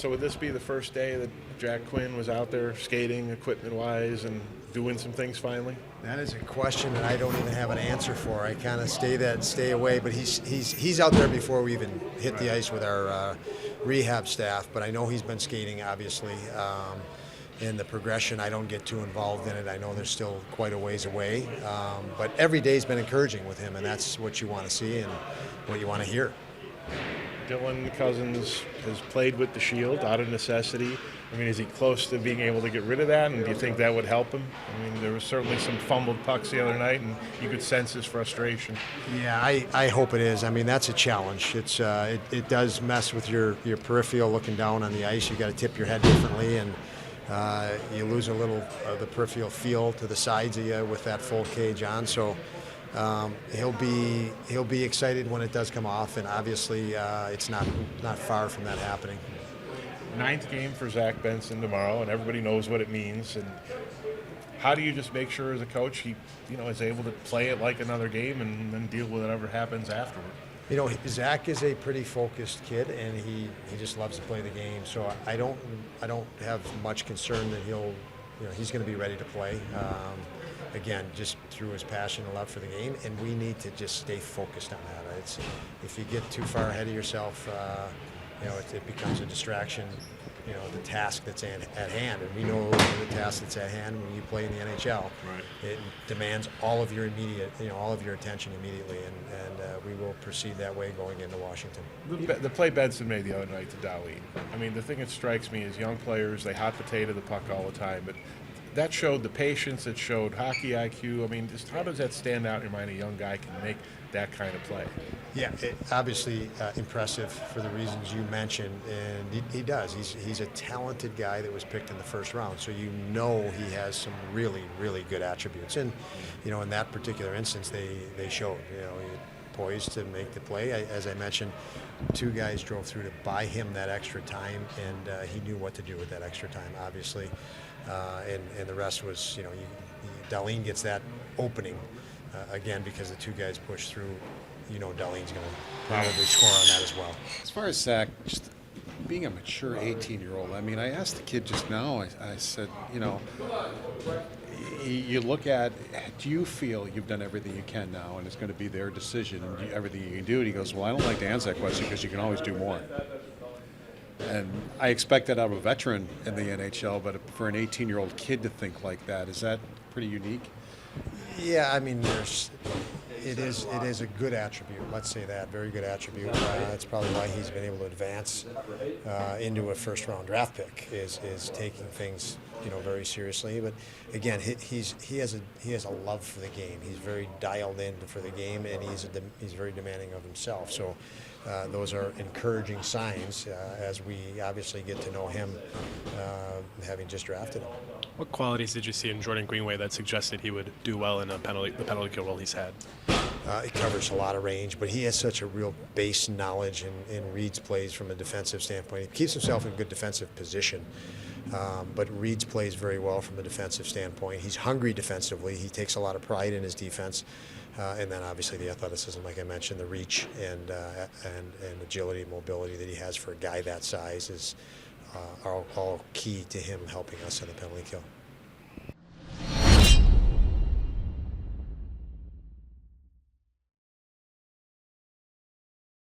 So would this be the first day that Jack Quinn was out there skating equipment-wise and doing some things finally? That is a question that I don't even have an answer for. I kind of stay away, but he's out there before we even hit the ice with our rehab staff. But I know he's been skating, obviously. In the progression, I don't get too involved in it. I know they're still quite a ways away. But every day's been encouraging with him, and that's what you want to see and what you want to hear. Dylan Cousins has played with the Shield out of necessity. I mean, is he close to being able to get rid of that, and do you think that would help him? I mean, there was certainly some fumbled pucks the other night, and you could sense his frustration. Yeah, I hope it is. I mean, that's a challenge. It does mess with your peripheral looking down on the ice. You got to tip your head differently, and you lose a little of the peripheral feel to the sides of you with that full cage on. So he'll be excited when it does come off, and obviously it's not far from that happening. 9th game for Zach Benson tomorrow, and everybody knows what it means. And how do you just make sure as a coach he is able to play it like another game and then deal with whatever happens afterward? Zach is a pretty focused kid, and he just loves to play the game. So I don't have much concern that he's going to be ready to play. Again, just through his passion and love for the game, and we need to just stay focused on that. If you get too far ahead of yourself, it becomes a distraction. The task that's at hand, and we know the task that's at hand when you play in the NHL. Right. It demands all of your attention immediately, and we will proceed that way going into Washington. The play Benson made the other night to Darlene. I mean, the thing that strikes me is young players, they hot potato the puck all the time, but that showed the patience, it showed hockey IQ. I mean, just how does that stand out in your mind a young guy can make that kind of play? Yeah, obviously impressive for the reasons you mentioned, and he does. He's a talented guy that was picked in the first round, so he has some really, really good attributes. And, in that particular instance, they showed, he poised to make the play. As I mentioned, 2 guys drove through to buy him that extra time, and he knew what to do with that extra time, obviously. And the rest was, Darlene gets that opening, again, because the 2 guys push through. Darlene's going to probably score on that as well. As far as Zach, just being a mature 18-year-old, I mean, I asked the kid just now, I said, you look at, do you feel you've done everything you can now and it's going to be their decision and everything you can do? And he goes, well, I don't like to answer that question because you can always do more. And I expect that out of a veteran in the NHL, but for an 18-year-old kid to think like that, is that pretty unique? Yeah, I mean, it is a good attribute. Let's say that, very good attribute. That's probably why he's been able to advance into a first-round draft pick. Is taking things very seriously. But again, he has a love for the game. He's very dialed in for the game, and he's very demanding of himself. So those are encouraging signs as we obviously get to know him, having just drafted him. What qualities did you see in Jordan Greenway that suggested he would do well in the penalty kill role he's had? He covers a lot of range, but he has such a real base knowledge and reads plays from a defensive standpoint. He keeps himself in good defensive position, but reads plays very well from a defensive standpoint. He's hungry defensively. He takes a lot of pride in his defense. And then obviously the athleticism, like I mentioned, the reach and agility and mobility that he has for a guy that size are all key to him helping us in the penalty kill.